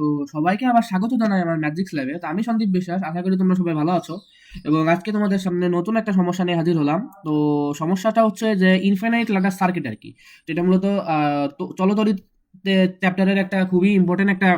তো সবাইকে আবার স্বাগত জানাই আমার ম্যাজিক্স ল্যাবে। তো আমি সন্দীপ বিশ্বাস, আশা করি তোমরা সবাই ভালো আছো। এবং আজকে তোমাদের সামনে নতুন একটা সমস্যা নিয়ে হাজির হলাম। তো সমস্যাটা হচ্ছে যে ইনফাইনাইট ল্যাডার সার্কিট আর কি। তো এটা মূলত চলতরিৎ চ্যাপ্টারের একটা খুবই ইম্পর্টেন্ট একটা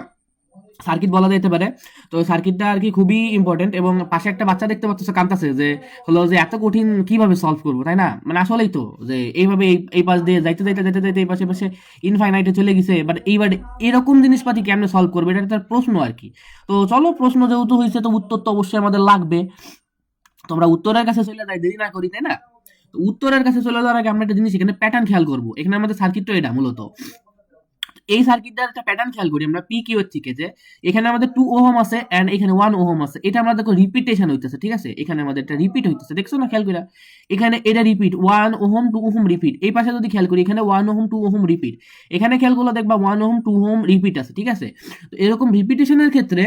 সার্কিট বলা যেতে পারে। তো সার্কিটটা আর কি খুবই ইম্পর্টেন্ট, এবং পাশে একটা বাচ্চা দেখতে পাচ্ছ কাঁদতেছে যে হলো যে এত কঠিন কিভাবে সলভ করবো, তাই না? মানে আসলেই তো যে এইভাবে এই পাশ দিয়ে যাইতে যাইতে যাইতে যাইতে এই পাশে পাশে ইনফাইনাইটে চলে গেছে, বাট এইবার এরকম জিনিসপাতি কেমনে সলভ করবে, এটা একটা প্রশ্ন আর কি। তো চলো, প্রশ্ন যেহেতু হয়েছে তো উত্তর তো অবশ্যই আমাদের লাগবে। তোমরা উত্তরের কাছে চলে যাই, দেরি না করি, তাই না? তো উত্তরের কাছে চলে যাওয়ার আগে আমরা একটা জিনিস এখানে প্যাটার্ন খেয়াল করবো। এখানে আমাদের সার্কিট তো এটা মূলত এই সার্কিটটার একটা প্যাটার্ন খেয়াল করি আমরা পি কিউ এর থেকে, যে এখানে আমাদের 2 ওহম আছে এন্ড এখানে 1 ওহম আছে। এটা আমরা দেখো রিপিটেশন হইতেছে, ঠিক আছে? এখানে আমাদের এটা রিপিট হইতেছে, দেখছো না খেয়াল করে? এখানে এটা রিপিট 1 ওহম 2 ওহম রিপিট। এই পাশে যদি খেয়াল করি এখানে 1 ওহম 2 ওহম রিপিট। এখানে খেয়াল করলে দেখবা 1 ওহম 2 ওহম রিপিট আছে, ঠিক আছে? তো এরকম রিপিটেশনের ক্ষেত্রে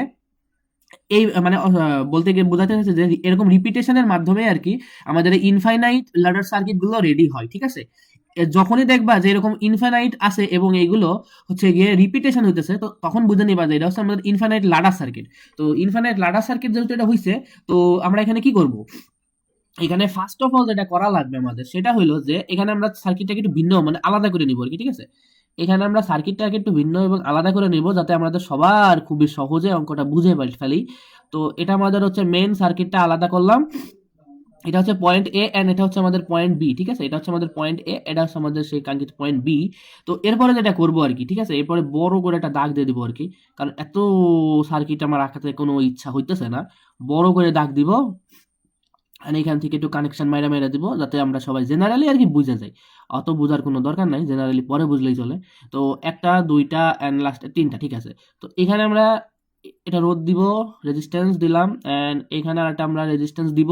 এই মানে বলতে গিয়ে বোঝাতে চাইছে যে এরকম রিপিটেশনের মাধ্যমে আর কি আমাদের ইনফাইনাইট ল্যাডার সার্কিট গুলো রেডি হয়, ঠিক আছে? যখনই দেখবা যে এরকম ইনফাইনাইট আছে এবং এগুলো হচ্ছে গিয়ে রিপিটেশন হইতেছে, তো তখন বুঝে নিবা যে এটা হচ্ছে আমাদের ইনফাইনাইট লাডার সার্কিট। তো ইনফাইনাইট লাডার সার্কিট যেহেতু এটা হইছে, তো আমরা এখানে কি করব? এখানে ফার্স্ট অফ অল যেটা করা লাগবে আমাদের সেটা হলো যে এখানে আমরা সার্কিটটাকে একটু ভিন্ন মানে আলাদা করে নিব আর কি, ঠিক আছে? এখানে আমরা সার্কিটটাকে একটু ভিন্ন এবং আলাদা করে নিব যাতে আমাদের সবার খুবই সহজে অঙ্কটা বুঝে ফেলি। তো এটা আমাদের হচ্ছে মেন সার্কিটটা আলাদা করলাম। এটা হচ্ছে পয়েন্ট এ এন্ড এটা হচ্ছে আমাদের পয়েন্ট বি, ঠিক আছে? এটা হচ্ছে আমাদের পয়েন্ট এ, এটা হচ্ছে আমাদের সেই কাঙ্ক্ষিত পয়েন্ট বি। তো এরপরে যেটা করবো আর কি, ঠিক আছে, এরপরে বড় করে একটা দাগ দিয়ে দিব আর কি, কারণ এত সার্কিট আমার আঁকাতে কোনো ইচ্ছা হইতেছে না। বড় করে দাগ দিব, আর এখান থেকে একটু কানেকশন মাইরা মাইরা দিব যাতে আমরা সবাই জেনারেলি আর কি বুঝে যাই। অত বোঝার কোনো দরকার নাই, জেনারেলি পরে বুঝলেই চলে। তো একটা দুইটা অ্যান্ড লাস্টে তিনটা, ঠিক আছে? তো এখানে আমরা এটা রোধ দিব, রেজিস্ট্যান্স দিলাম, অ্যান্ড এখানে আর একটা আমরা রেজিস্ট্যান্স দিব।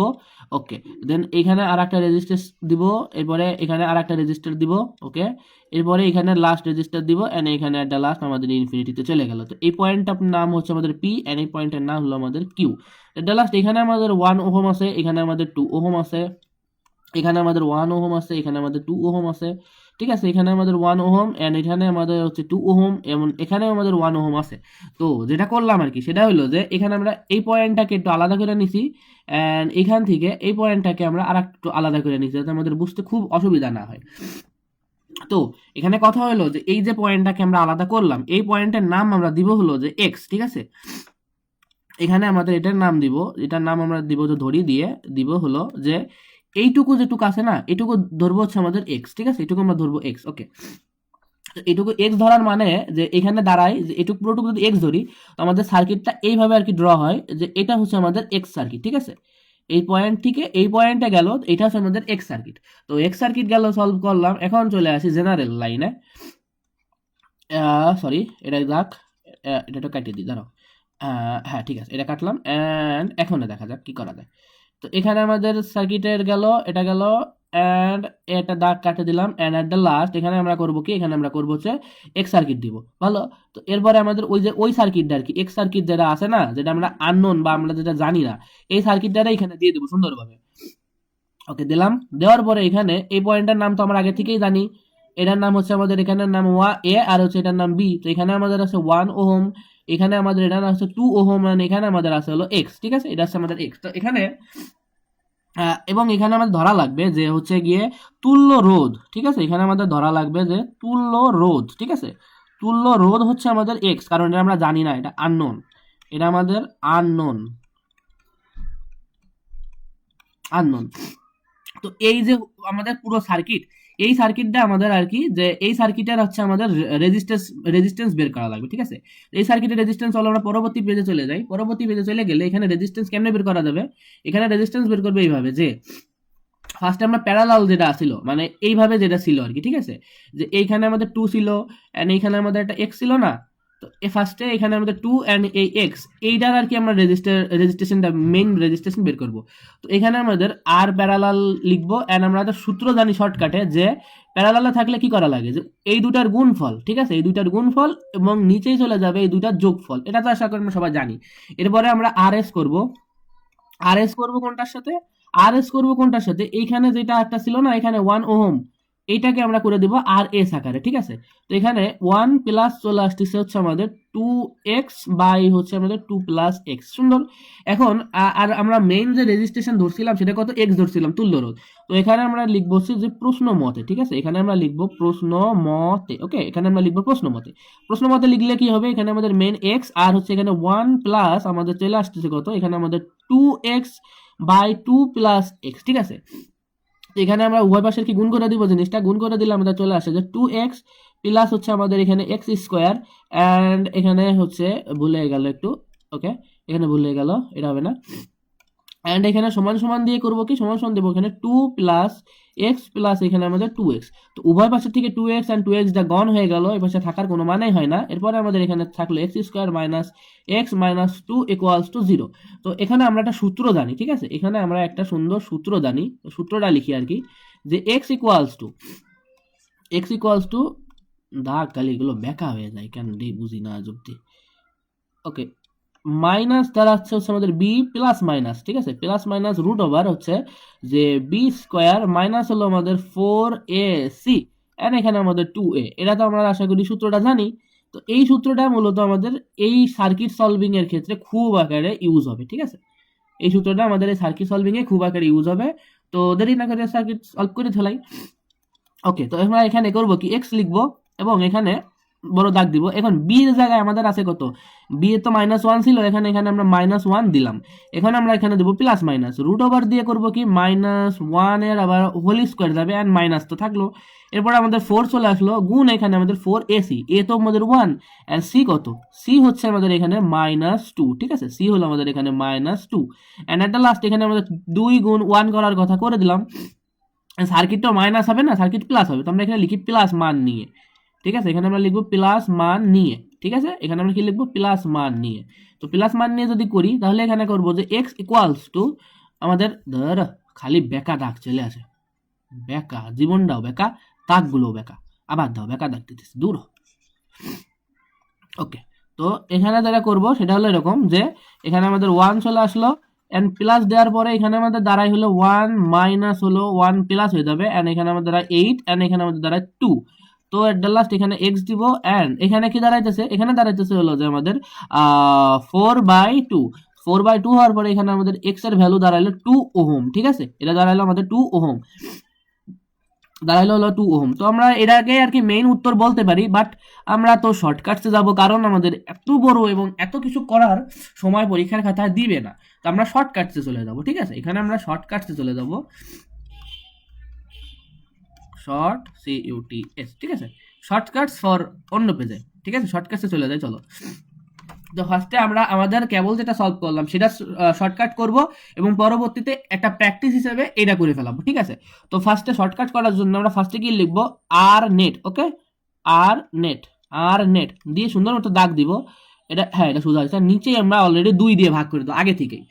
ওকে, দেন এখানে আর একটা রেজিস্ট্যান্স দিব, এরপরে এখানে আর একটা রেজিস্টার দিব। ওকে, এরপরে এখানে লাস্ট রেজিস্টার দিব, অ্যান্ড এখানে একটা লাস্ট আমাদের ইনফিনিটিতে চলে গেল। তো এই পয়েন্টটার নাম হচ্ছে আমাদের পি, অ্যান্ড এই পয়েন্টের নাম হলো আমাদের কিউ। এটা লাস্ট এখানে আমাদের 1 ওহম আছে, এখানে আমাদের 2 ওহম আছে, এখানে আমাদের 1 ওহম আছে, এখানে আমাদের 2 ওহম আছে, ঠিক আছে? এখানে আমাদের 1 ওহম এন্ড এখানে আমাদের হচ্ছে 2 ওহম, এবং এখানে আমাদের 1 ওহম আছে। তো যেটা করলাম আর কি সেটা হলো যে এখানে আমরা এই পয়েন্টটাকে একটু আলাদা করে নিছি, এন্ড এখান থেকে এই পয়েন্টটাকে আমরা আরেকটু আলাদা করে নিছি যাতে আমাদের বুঝতে খুব অসুবিধা না হয়। তো এখানে কথা হলো যে এই যে পয়েন্টটাকে আমরা আলাদা করলাম, এই পয়েন্টের নাম আমরা দিব হলো যে এক্স, ঠিক আছে? এখানে আমাদের এটার নাম দিব, এটার নাম আমরা দিব যে ধরি দিয়ে দিব হলো যে এইটুকু যেটুকু আছে না, এটুকু ধরবো হচ্ছে আমাদের এক্স, ঠিক আছে? এটুকু আমরা ধরবো এক্স। ওকে, তো এটুকু এক্স ধরার মানে যে এখানে দাঁড়ায় যে এটুকু পুরোটুকু যদি এক্স ধরি, তো আমাদের সার্কিটটা এইভাবে আর কি ড্র হয় যে এটা হচ্ছে আমাদের এক্স সার্কিট, ঠিক আছে? এই পয়েন্ট থেকে এই পয়েন্টে গেল, এটা হচ্ছে আমাদের এক্স সার্কিট। তো এক্স সার্কিট গেল, সলভ করলাম। এখন চলে আসি জেনারেল লাইনে। সরি, এটা যাক, এটা তো কাটিয়ে দিই, দাঁড়াও। হ্যাঁ, ঠিক আছে, এটা কাটলাম, অ্যান্ড এখন দেখা যাক কি করা যায়। তো এখানে আমাদের সার্কিটের গেল, এটা গেল, অ্যান্ড এটা দাগ কাটে দিলাম, অ্যান্ড এট দ্য লাস্ট এখানে আমরা করবো কি, এখানে আমরা করবো হচ্ছে এক্স সার্কিট দিব। ভালো। তো এরপরে আমাদের ওই যে ওই সার্কিটটা আর কি, এক্স সার্কিট যেটা আছে না, যেটা আমরা আননোন বা আমরা যেটা জানি না, এই সার্কিটটা এখানে দিয়ে দেবো সুন্দরভাবে। ওকে, দিলাম। দেওয়ার পরে এখানে এই পয়েন্টটার নাম তো আমরা আগে থেকেই জানি, এটার নাম হচ্ছে আমাদের এখানের নাম ওয়া এ, আর হচ্ছে এটার নাম বি। তো এখানে আমাদের আছে 1 ওহম, এখানে আমাদের এটার আছে 2 ওহম, মানে এখানে আমাদের আছে হলো এক্স, ঠিক আছে? এটা হচ্ছে আমাদের এক্স। তো এখানে এবং এখানে আমাদের ধরা লাগবে যে হচ্ছে গিয়ে তুল্য রোধ, ঠিক আছে? এখানে আমাদের ধরা লাগবে যে তুল্য রোধ, ঠিক আছে? তুল্য রোধ হচ্ছে আমাদের এক্স, কারণ এটা আমরা জানি না, এটা আননোন, এটা আমাদের আননোন, আননোন। তো এই যে আমাদের পুরো সার্কিট, এই সার্কিটটা আমাদের আর কি, যে এই সার্কিটের হচ্ছে আমাদের রেজিস্ট্যান্স রেজিস্ট্যান্স বের করা লাগবে, ঠিক আছে? এই সার্কিটের রেজিস্ট্যান্স হলো, আমরা পরবর্তী পেজে চলে যাই। পরবর্তী পেজে চলে গেলে এখানে রেজিস্ট্যান্স কেমনে বের করা যাবে? এখানে রেজিস্ট্যান্স বের করবে এইভাবে যে ফার্স্টে আমরা প্যারালাল যেটা ছিল, মানে এইভাবে যেটা ছিল আর কি, ঠিক আছে? যে এইখানে আমাদের 2 ছিল, এন্ড এইখানে আমাদের একটা এক্স ছিল না? তো ফার্স্টে এখানে আমাদের 2 এন্ড এই এক্স, এইটার আর কি আমরা রেজিস্ট্রেশনটা মেইন রেজিস্ট্রেশন বের করব। তো এখানে আমাদের আর প্যারালাল লিখবো, এন্ড আমরা একটা সূত্র জানি শর্টকাটে যে প্যারালালে থাকলে কি করা লাগে, যে এই দুটার গুণফল, ঠিক আছে? এই দুটার গুণফল এবং নিচেই চলে যাবে এই দুটার যোগফল। এটা তো আশা করি আমরা সবাই জানি। এরপরে আমরা আর এস করবো। আর এস করবো কোনটার সাথে? আর এস করবো কোনটার সাথে? এইখানে যেটা একটা ছিল না, এখানে 1 ওহম, এইটাকে আমরা করে দিব আর এস আকারে, ঠিক আছে। তো এখানে 1 প্লাস চলে আসতেছে হচ্ছে আমাদের 2x বাই হচ্ছে আমাদের 2 প্লাস এক্স, সুন্দর। এখন আর আমরা মেইন যে রেজিস্ট্রেশন ধরছিলাম সেটা কত, এক্স ধরছিলাম, তুল্য রোধ। তো এখানে আমরা লিখবো হচ্ছে যে প্রশ্ন মতে, ঠিক আছে, এখানে আমরা লিখবো প্রশ্ন মতে, ওকে, এখানে আমরা লিখবো প্রশ্ন মতে। প্রশ্ন মতে লিখলে কি হবে, এখানে আমাদের মেইন এক্স আর হচ্ছে এখানে 1 প্লাস আমাদের চলে আসতেছে কত, এখানে আমাদের 2x বাই 2 প্লাস এক্স, ঠিক আছে। এখানে আমরা উভয় পাশের কি গুণ করে দিব, জিনিসটা গুণ করে দিলে আমাদের চলে আসে যে 2x প্লাস হচ্ছে আমাদের এখানে এক্স স্কোয়ার, অ্যান্ড এখানে হচ্ছে ভুলে গেল একটু, ওকে, এখানে ভুলে গেল, এটা হবে না। অ্যান্ড এখানে সমান সমান দিয়ে করবো কি, সমান সমান দেবো এখানে 2 প্লাস এক্স প্লাস এখানে আমাদের 2x। তো উভয় পাশে থেকে 2x অ্যান্ড 2x যা গণ হয়ে গেল, এই পাশে থাকার কোনো মানেই হয় না। এরপরে আমাদের এখানে থাকলো x square minus x minus 2 equals to 0। তো এখানে আমরা একটা সূত্র জানি, ঠিক আছে, এখানে আমরা একটা সুন্দর সূত্র জানি, সূত্রটা লিখি আর কি, যে এক্স ইকুয়ালস টু দাগ কালি এগুলো ব্যাকা হয়ে যায় কেন রে, বুঝি না যুক্তি। ওকে, মাইনাস দাঁড়াচ্ছে হচ্ছে আমাদের বি প্লাস মাইনাস, ঠিক আছে, প্লাস মাইনাস রুট ওভার হচ্ছে যে বি স্কোয়ার মাইনাস হলো আমাদের 4ac, এন্ড এখানে আমাদের 2a। এটা তো আমরা আশা করি সূত্রটা জানি। তো এই সূত্রটা মূলত আমাদের এই সার্কিট সলভিং এর ক্ষেত্রে খুব আকারে ইউজ হবে, ঠিক আছে। এই সূত্রটা আমাদের এই সার্কিট সলভিং এ খুব আকারে ইউজ হবে। তো দেরি না করে সার্কিট সলভ করে ফেলাই। ওকে, তো আমরা এখানে করবো কি, এক্স লিখবো এবং এখানে বড় দাগ দিব। এখন বি এর জায়গায় আমাদের আছে কত, বি এর তো -1 ছিল, এখানে এখানে আমরা -1 দিলাম। এখন আমরা এখানে দেবো প্লাস মাইনাস রুট ওভার দিয়ে করবো কি, -1 এর আবার হোল স্কোয়ার যাবে, এন্ড মাইনাস তো থাকলো। এরপর আমাদের 4 চলে আসলো, গুণ এখানে আমাদের 4ac, এ তো আমাদের 1, এন্ড সি কত, সি হচ্ছে আমাদের এখানে -2, ঠিক আছে, সি হলো আমাদের এখানে -2, এন্ড এট দ্য লাস্ট এখানে আমাদের 2 গুণ 1 করার কথা করে দিলাম। সার্কিটটা মাইনাস হবে না, সার্কিট প্লাস হবে, তো আমরা এখানে লিখি প্লাস মান নিয়ে, ঠিক আছে, এখানে আমরা লিখবো প্লাস মান নিয়ে, ঠিক আছে, এখানে আমরা কি লিখবো, প্লাস মান নিয়ে। তো প্লাস মান নিয়ে যদি করি তাহলে এখানে করবো যে এক্স ইকুয়ালস টু আমাদের ধর খালি বেকা দাগ চলে আসে, বেকা জীবনটাও বেকা, দাগগুলোও বেকা, আবার দাও বেকা দাগ দিতেছে, দূর। ওকে, তো এখানে যেটা করবো সেটা হলো এরকম যে এখানে আমাদের 1 চলে আসলো, এন্ড প্লাস দেওয়ার পরে এখানে আমাদের দাঁড়াই হলো 1 মাইনাস হলো 1 প্লাস হয়ে যাবে, এন্ড এখানে আমাদের দাঁড়ায় 8, এন্ড এখানে আমাদের দাঁড়ায় 2। তো এট দ্য লাস্ট এখানে এক্স দিব, এন্ড এখানে কি দাঁড়াইতেছে, এখানে দাঁড়াইতেছে হলো যে আমাদের 4/2। 4/2 হওয়ার পরে এখানে আমাদের এক্স এর ভ্যালু দাঁড়াইলো 2 ওহম, ঠিক আছে, এটা দাঁড়াইলো আমাদের 2 ওহম, দাঁড়াইলো হলো 2 ওহম। তো আমরা এটাকে আর কি মেইন উত্তর বলতে পারি, বাট আমরা তো শর্টকাটসে যাব, কারণ আমাদের এত বড় এবং এত কিছু করার সময় পরীক্ষার খাতায় দিবে না। তো আমরা শর্টকাটসে চলে যাব, ঠিক আছে, এখানে আমরা শর্টকাটসে চলে যাব, শর্ট CUTS, ঠিক আছে, শর্টকাটস ফর অন্য পেজে, ঠিক আছে, শর্টকাটসে চলে যায়, চলো। তো ফার্স্টে আমরা আমাদের কেবল যেটা সলভ করলাম সেটা শর্টকাট করব, এবং পরবর্তীতে একটা প্র্যাকটিস হিসেবে এটা করে ফেলাবো, ঠিক আছে। তো ফার্স্টে শর্টকাট করার জন্য আমরা ফার্স্টে কি লিখবো, আর নেট, ওকে, আর নেট দিয়ে সুন্দর মতো দাগ দিব। এটা হ্যাঁ, এটা সোজা হয়েছে, নিচে আমরা অলরেডি 2 দিয়ে ভাগ করে দেবো আগে থেকেই।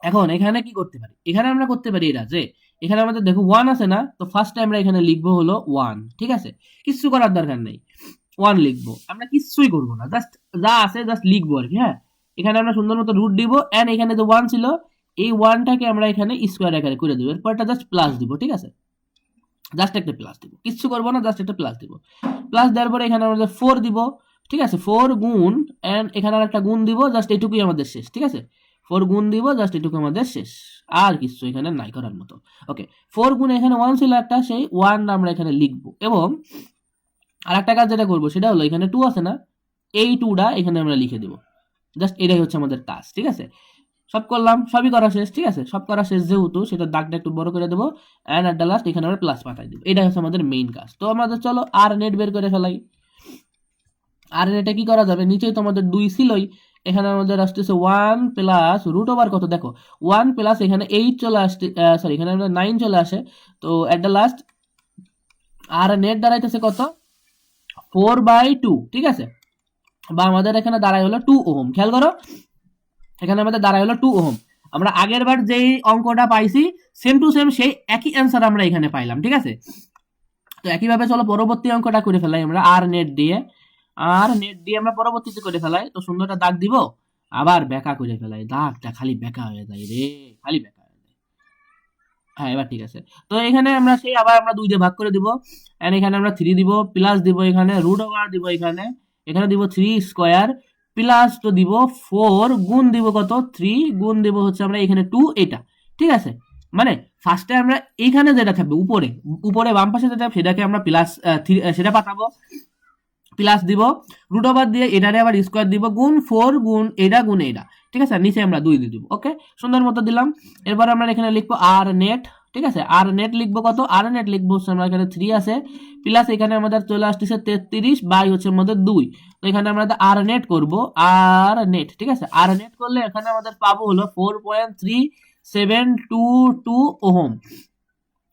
এখন এখানে কি করতে পারি, এখানে আমরা করতে পারি এটা যে এখানে আমাদের দেখো 1 আছে না, তো ফার্স্টে আমরা এখানে লিখবো হলো 1, ঠিক আছে, কিছু করার দরকার নেই, 1 লিখবো, আমরা কিছুই করবো না, জাস্ট যা আছে জাস্ট লিখবো আর কি। হ্যাঁ, এখানে আমরা সুন্দর মতো রুট দিব, এন্ড এখানে যে 1 ছিল এই 1টাকে আমরা এখানে স্কোয়ার আকারে করে দেবো, এরপরটা জাস্ট প্লাস দিব, ঠিক আছে, জাস্ট একটা প্লাস দিব, কিচ্ছু করবো না, জাস্ট একটা প্লাস দিব। প্লাস দেওয়ার পরে এখানে আমাদের 4 দিব, ঠিক আছে, 4 গুণ, এন্ড এখানে আর একটা গুণ দিব, জাস্ট এটুকুই আমাদের শেষ, ঠিক আছে, 4 গুণ দিব, জাস্ট এটুকু আমাদের শেষ, আর কিছু এখানে নাই করার মতো। ওকে, 4 গুণ এখানে 1 ছিল একটা, সেই 1 আমরা এখানে লিখবো, এবং আর একটা কাজ যেটা করবো সেটা হলো এখানে 2 আছে না, এই 2টা এখানে আমরা লিখে দিব, জাস্ট এটাই হচ্ছে আমাদের কাজ, ঠিক আছে। সব করলাম, সবই করা শেষ, ঠিক আছে, সব করা শেষ যেহেতু সেটা দাগটা একটু বড় করে দেবো, এন্ড এট দ্য লাস্ট এখানে আমরা প্লাস পাঠাই দেবো, এটা হচ্ছে আমাদের মেইন কাজ। তো আমাদের চলো আর নেট বের করে ফেলাই। আর নেটে কি করা যাবে, নিচেই তো আমাদের 2 ছিলই, এখানে আমাদের আসতেছে 1 প্লাস রুট ওভার কত দেখো, 1 প্লাস এখানে 8 চলে আসছে, সরি এখানে 9 চলে আসে। তো এট দ্য লাস্ট আর নেট দাঁড়াইতেছে কত, 4/2, ঠিক আছে, বা আমাদের এখানে দাঁড়ায় হলো 2 ওহম, খেয়াল করো এখানে আমাদের দাঁড়ায় হলো 2 ওহম। আমরা আগের বার যেই অঙ্কটা পাইছি সেম টু সেম সেই একই অ্যান্সার আমরা এখানে পাইলাম, ঠিক আছে। তো একইভাবে চলো পরবর্তী অঙ্কটা করে ফেলাই আমরা আর নেট দিয়ে আমরা পরবর্তীতে করে ফেলাই। তো সুন্দরটা দাগ দিব, আবার বেকা করে ফেলাই, দাগটা খালি বেকা হয়ে যায় রে, খালি বেকা হয়ে যায়। হ্যাঁ এবার ঠিক আছে। তো এখানে আমরা সেই আবার আমরা 2 দিয়ে ভাগ করে দিব, এন্ড এখানে আমরা 3 দিব, প্লাস দিব এখানে রুট ওভার দিব, এখানে এখানে দিব 3 স্কয়ার, প্লাস তো দিব 4 গুণ দিব কত 3 গুণ দিব হচ্ছে আমরা এখানে 2 এটা। ঠিক আছে, মানে ফার্স্টে আমরা এইখানে যেটা থাকবে উপরে, উপরে বাম পাশে যেটা সেটাকে আমরা প্লাস সেটা পাঠাবো, প্লাস দিব, রুট ওভার দিয়ে এটারে আবার স্কোয়ার দিব, গুণ 4 গুণ এটা গুণ এটা। ঠিক আছে, নিচে আমরা 2 দিয়ে দিব। ওকে, সুন্দর মতো দিলাম। এরপর আমরা এখানে লিখবো আর নেট। ঠিক আছে, আর নেট লিখবো কত, আর নেট লিখবো হচ্ছে আমরা এখানে 3 আছে, প্লাস এখানে আমাদের চলে আসতেছে 33 বাই হচ্ছে আমাদের 2। তো এখানে আমরা আর নেট করব, আর নেট। ঠিক আছে, আর নেট করলে এখানে আমাদের পাবো হলো 4.3722 ওহম।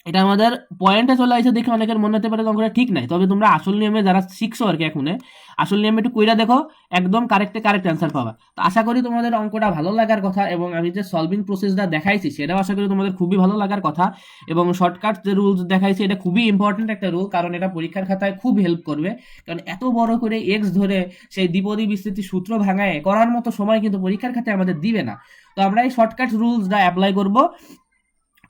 এটা আমাদের পয়েন্টে চলে আসে দেখে অনেকের মনে হতে পারে অঙ্কটা ঠিক নাই, তবে তোমরা আসল নিয়মে যারা শিখছো আর কি এখন আসল নিয়মে একটু কইরা দেখো, একদম কারেক্ট অ্যান্সার পাবা। তো আশা করি তোমাদের অঙ্কটা ভালো লাগার কথা, এবং আমি যে সলভিং প্রসেসটা দেখাইছি সেটাও আশা করি তোমাদের খুবই ভালো লাগার কথা। এবং শর্টকাট যে রুলস দেখাইছি এটা খুবই ইম্পর্টেন্ট একটা রুল, কারণ এটা পরীক্ষার খাতায় খুব হেল্প করবে। কারণ এত বড় করে এক্স ধরে সেই দ্বিপদী বিস্তৃতি সূত্র ভাঙায় করার মতো সময় কিন্তু পরীক্ষার খাতায় আমাদের দিবে না। তো আমরা এই শর্টকাট রুলসটা অ্যাপ্লাই করব।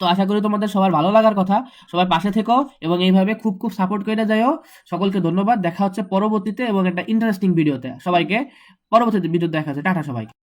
তো আশা করি তোমাদের সবার ভালো লাগার কথা, সবাই পাশে থেকো এবং এইভাবে খুব খুব সাপোর্ট করে যাও। সকলকে ধন্যবাদ, দেখা হচ্ছে পরবর্তীতে এবং একটা ইন্টারেস্টিং ভিডিওতে। সবাইকে পরবর্তীতে ভিডিও দেখা হচ্ছে, টাটা সবাইকে।